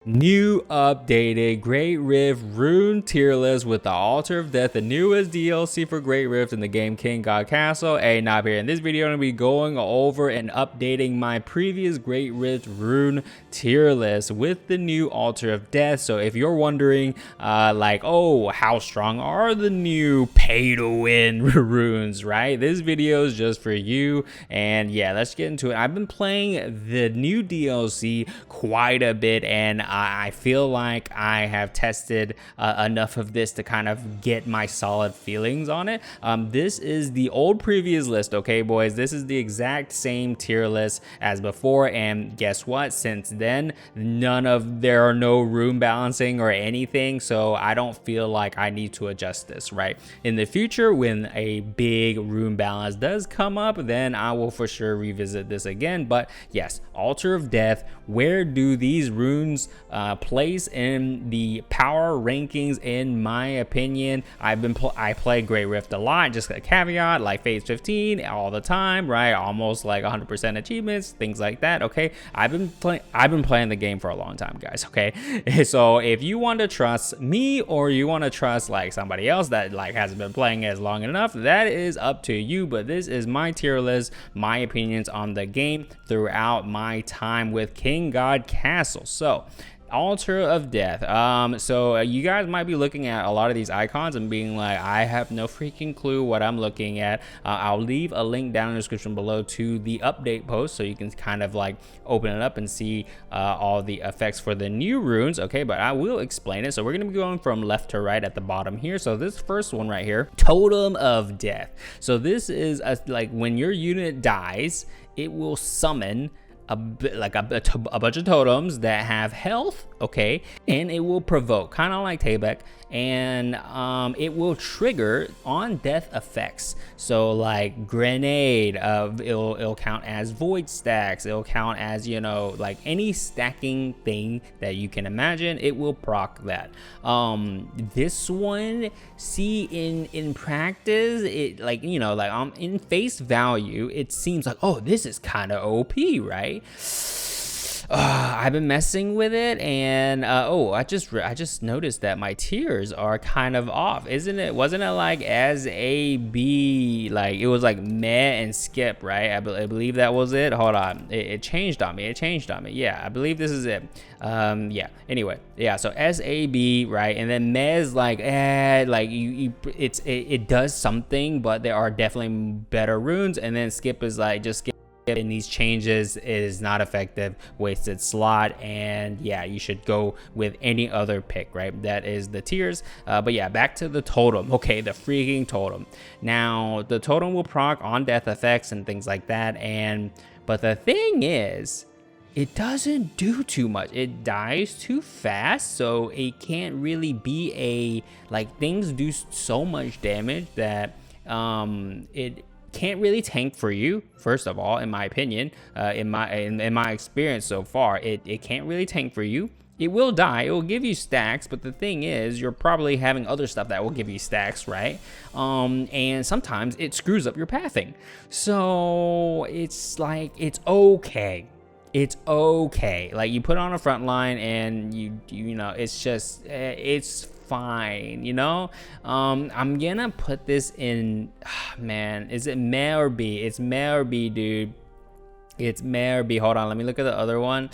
New updated Great Rift Rune tier list with the Altar of Death, the newest DLC for Great Rift in the game King God Castle. Hey, not here. In this video, I'm going to be going over and updating my previous Great Rift Rune tier list with the new Altar of Death. So if you're wondering, like, oh, how strong are the new pay-to-win runes, right? This video is just for you. And yeah, let's get into it. I've been playing the new DLC quite a bit, and I feel like I have tested enough of this to kind of get my solid feelings on it. This is the old previous list, okay, boys? This is the exact same tier list as before, and guess what? Since then, there are no rune balancing or anything, so I don't feel like I need to adjust this, right? In the future, when a big rune balance does come up, then I will for sure revisit this again. But yes, Altar of Death, where do these runes place in the power rankings? In my opinion, I play Great Rift a lot, just a caveat, like phase 15 all the time, right? Almost like 100% achievements, things like that. Okay, I've been playing the game for a long time, guys. Okay, so if you want to trust me or you want to trust like somebody else that like hasn't been playing as long enough, that is up to you. But this is my tier list, my opinions on the game throughout my time with King God Castle. So Altar of Death. So you guys might be looking at a lot of these icons and being like, I have no freaking clue what I'm looking at. I'll leave a link down in the description below to the update post so you can kind of like open it up and see all the effects for the new runes. Okay, but I will explain it. So we're gonna be going from left to right at the bottom here. So this first one right here, Totem of Death. So this is like when your unit dies, it will summon a bunch of totems that have health, okay, and it will provoke, kind of like Tayback, and it will trigger on death effects. So like grenade, it'll count as void stacks, it'll count as, you know, like any stacking thing that you can imagine, it will proc that. This one, see, in practice, it, like, you know, like in face value, it seems like, oh, this is kind of OP, right? I've been messing with it, and oh, I just noticed that my tiers are kind of off, isn't it? Wasn't it like as a B, like it was like meh and skip, right? I believe that was it. Hold on, it changed on me. Yeah, I believe this is it. Yeah, anyway, yeah, so SAB, right? And then meh is like like it does something, but there are definitely better runes. And then skip is like just skip. In these changes, it is not effective, wasted slot, and yeah, you should go with any other pick, right? That is the tiers. But yeah, back to the totem. Okay, the freaking totem. Now the totem will proc on death effects and things like that, but the thing is, it doesn't do too much. It dies too fast, so it can't really be things do so much damage that it can't really tank for you. First of all, in my opinion, in my experience so far, it can't really tank for you. It will die, it will give you stacks, but the thing is, you're probably having other stuff that will give you stacks, right? And sometimes it screws up your pathing. So it's like, it's okay. It's okay. Like, you put it on a front line and you know, it's just, it's fine, you know. I'm gonna put this in, man, is it meh or B? It's meh or B, dude. It's meh or B. Hold on, let me look at the other one.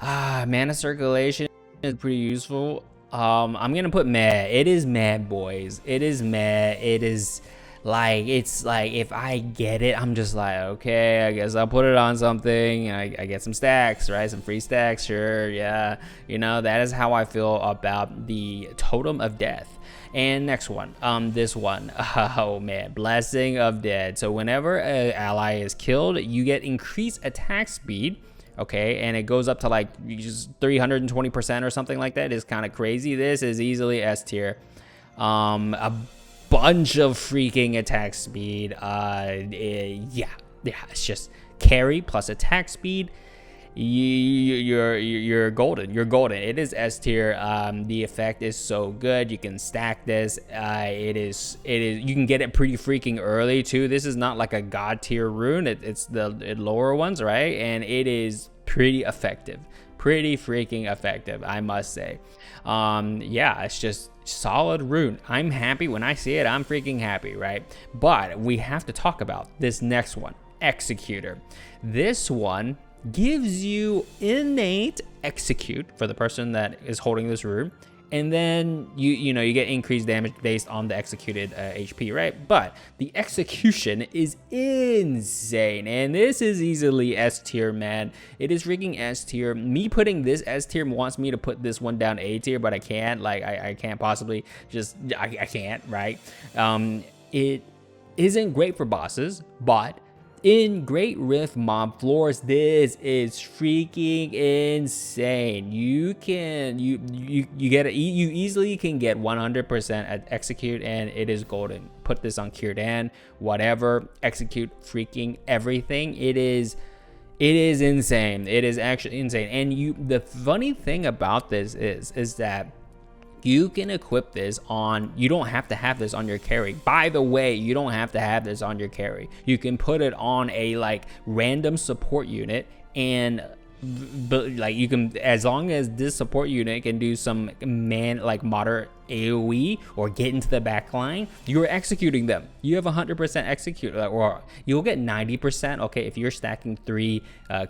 Mana circulation is pretty useful. I'm gonna put meh. It is meh, boys. It is meh. It is like, it's like, if I get it, I'm just like, okay, I guess I'll put it on something. I get some stacks, right? Some free stacks, sure, yeah. You know, that is how I feel about the Totem of Death. And next one, this one, oh man, Blessing of Dead. So whenever an ally is killed, you get increased attack speed. Okay, and it goes up to like just 320% or something like that. It's kind of crazy. This is easily S tier. A bunch of freaking attack speed. Yeah, it's just carry plus attack speed. You're golden. It is S tier. The effect is so good. You can stack this. It is you can get it pretty freaking early too. This is not like a god tier rune. It's the lower ones, right? And it is pretty effective. pretty freaking effective, I must say. Yeah, it's just solid rune. I'm happy when I see it. I'm freaking happy, right? But we have to talk about this next one, Executor. This one gives you innate execute for the person that is holding this rune, and then you get increased damage based on the executed HP, right? But the execution is insane, and this is easily S tier, man. It is freaking S tier. Me putting this S tier wants me to put this one down A tier, but I can't. Like I can't possibly just I can't, right? It isn't great for bosses, but in Great Rift mob floors, this is freaking insane. You easily can get 100% at execute, and it is golden. Put this on Círdan, whatever, execute freaking everything. It is insane. It is actually insane. And the funny thing about this is that you can equip this on, you don't have to have this on your carry. By the way, you don't have to have this on your carry. You can put it on a like random support unit, and like you can, as long as this support unit can do some moderate AoE or get into the back line, you're executing them. You have 100% execute, or you'll get 90%. Okay, if you're stacking 3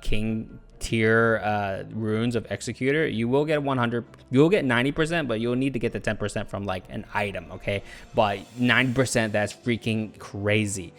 king tier runes of executor, you will get 100, you'll get 90%, but you'll need to get the 10% from like an item. Okay, but 90%, that's freaking crazy,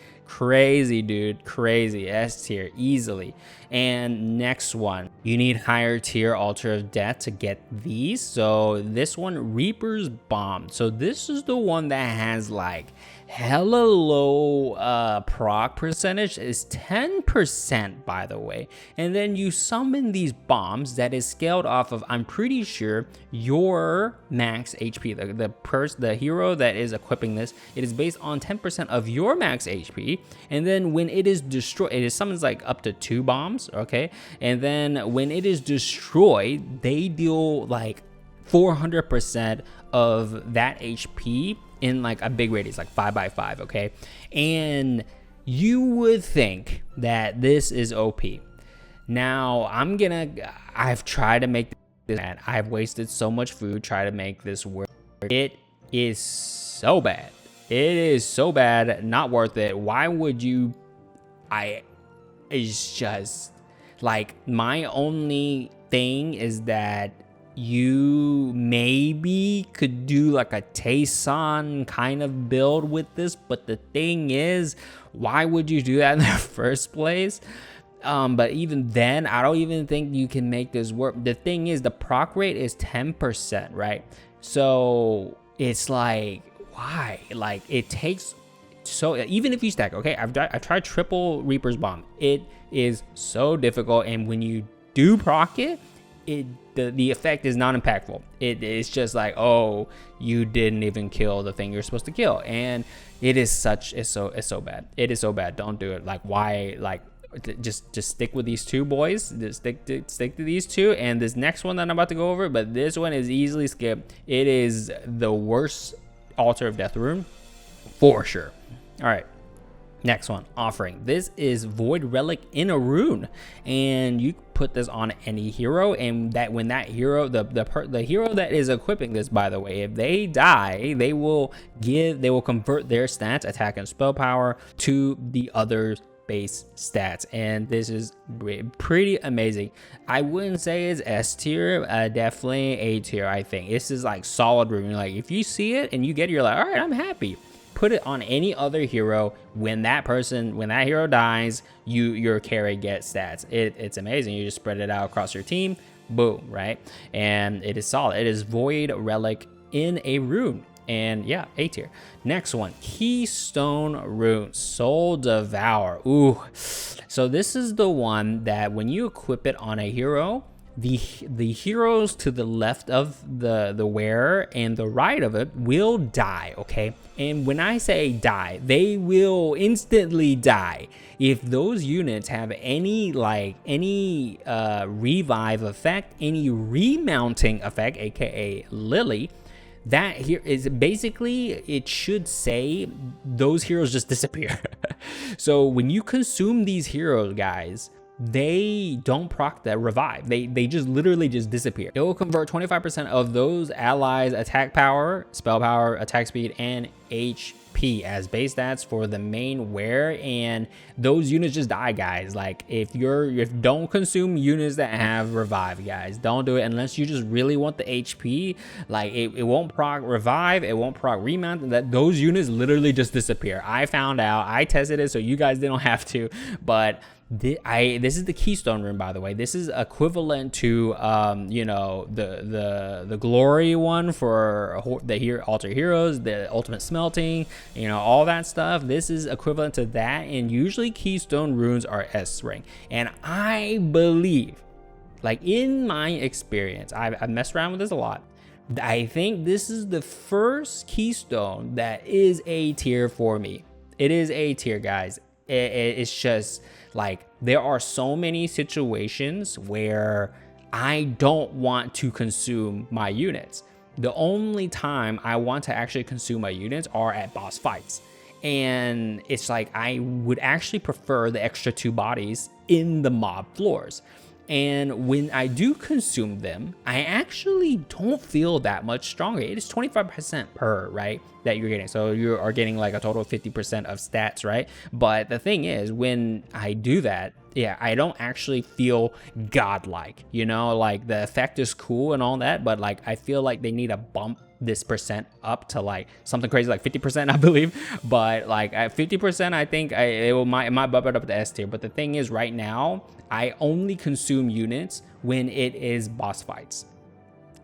dude, crazy. S tier easily. And next one, you need higher tier altar of death to get these. So this one, Reaper's Bomb. So this is the one that has like hella low proc percentage, is 10%, by the way. And then you summon these bombs that is scaled off of, I'm pretty sure, your max HP. The hero that is equipping this, it is based on 10% of your max HP. And then when it is destroyed, it summons like up to 2 bombs, okay? And then when it is destroyed, they deal like 400% of that HP in like a big radius, like 5x5, okay? And you would think that this is OP. Now I've tried to make this, and I've wasted so much food trying to make this work. It is so bad. It is so bad, not worth it. Why would you? It's just like, my only thing is that you maybe could do like a Tayson kind of build with this, but the thing is, why would you do that in the first place? But even then, I don't even think you can make this work. The thing is, the proc rate is 10%, right? So it's like, why? Like, it takes, so even if you stack, okay, I've tried triple Reaper's Bomb. It is so difficult, and when you do proc it, the effect is not impactful. It's just like, oh, you didn't even kill the thing you're supposed to kill, and it's so bad. It is so bad. Don't do it. Like, why? Like, just stick with these 2 boys. Just stick to these 2, and this next one that I'm about to go over, but this one is easily skipped. It is the worst altar of death rune for sure. All right. Next one, Offering. This is Void Relic in a rune, and you put this on any hero, and that when that hero, the hero that is equipping this, by the way, if they die, they will convert their stats, attack and spell power, to the other base stats, and this is pretty amazing. I wouldn't say it's S tier, definitely A tier. I think this is like solid rune. Like, if you see it and you get it, you're like, all right, I'm happy. Put it on any other hero. When that hero dies, your carry gets stats. It's amazing. You just spread it out across your team, boom, right? And it is solid. It is Void Relic in a rune, and yeah, A tier. Next one, Keystone Rune, Soul Devour. Ooh, so this is the one that when you equip it on a hero, the heroes to the left of the wearer and the right of it will die, okay? And when I say die, they will instantly die. If those units have any revive effect, any remounting effect, aka Lily, that here is basically, it should say those heroes just disappear. So when you consume these heroes, guys, they don't proc that revive. They just literally just disappear. It will convert 25% of those allies' attack power, spell power, attack speed, and HP as base stats for the main wear, and those units just die, guys. Like if don't consume units that have revive, guys. Don't do it unless you just really want the HP. Like it won't proc revive, it won't proc remount. That those units literally just disappear. I found out, I tested it, so you guys didn't have to, but this is the Keystone rune, by the way. This is equivalent to you know, the glory one for the altar heroes, the ultimate smelting, you know, all that stuff. This is equivalent to that, and usually Keystone runes are S rank. And I believe, like in my experience, I've messed around with this a lot. I think this is the first Keystone that is A tier for me. It is A tier, guys. It's just like there are so many situations where I don't want to consume my units. The only time I want to actually consume my units are at boss fights. And it's like I would actually prefer the extra 2 bodies in the mob floors. And when I do consume them, I actually don't feel that much stronger. It is 25% per, right, that you're getting. So you are getting like a total of 50% of stats, right? But the thing is, when I do that, yeah, I don't actually feel godlike, you know, like the effect is cool and all that, but like I feel like they need to bump this percent up to like something crazy like 50%, I believe. But like at 50%, I think it might bump it up to S tier. But the thing is, right now I only consume units when it is boss fights,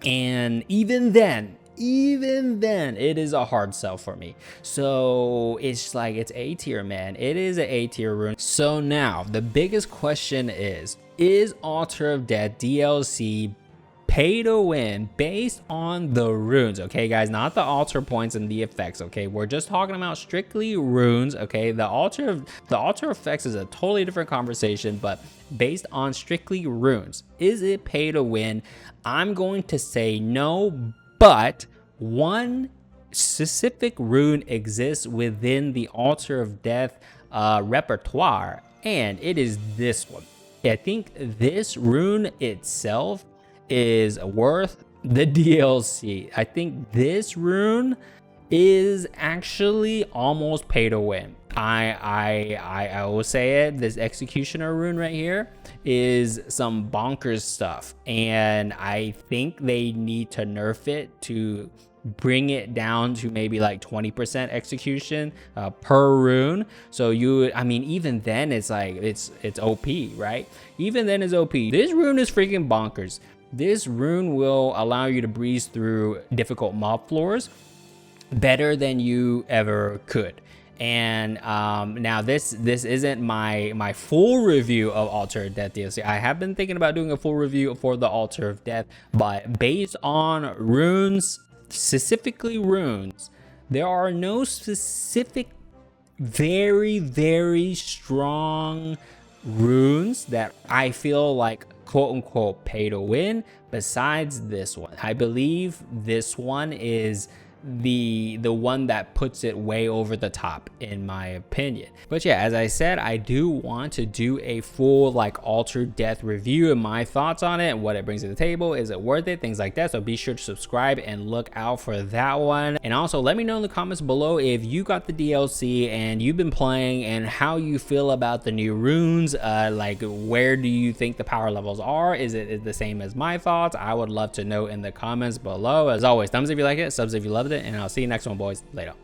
and even then it is a hard sell for me. So it's like, it's A tier, man. It is an A tier rune. So now the biggest question is Altar of Death DLC pay to win based on the runes? Okay, guys, not the altar points and the effects. Okay, we're just talking about strictly runes. Okay, the altar effects is a totally different conversation, but based on strictly runes, is it pay to win? I'm going to say no, but one specific rune exists within the Altar of Death repertoire, and it is this one. I think this rune itself is worth the DLC. I think this rune is actually almost pay to win. I will say it, this Executioner rune right here is some bonkers stuff, and I think they need to nerf it to bring it down to maybe like 20% execution per rune. So I mean, even then it's like it's OP, right? Even then it's OP. This rune is freaking bonkers. This rune will allow you to breeze through difficult mob floors better than you ever could. And now this isn't my full review of Altar of Death DLC. I have been thinking about doing a full review for the Altar of Death, but based on runes, specifically runes, there are no specific very strong runes that I feel like quote unquote pay to win besides this one. I believe this one is the one that puts it way over the top in my opinion. But yeah, as I said, I do want to do a full like Altar Death review and my thoughts on it and what it brings to the table. Is it worth it? Things like that. So be sure to subscribe and look out for that one. And also let me know in the comments below if you got the DLC and you've been playing and how you feel about the new runes. Like where do you think the power levels are? Is it the same as my thoughts? I would love to know in the comments below. As always, thumbs if you like it, subs if you loved it, and I'll see you next one, boys. Later.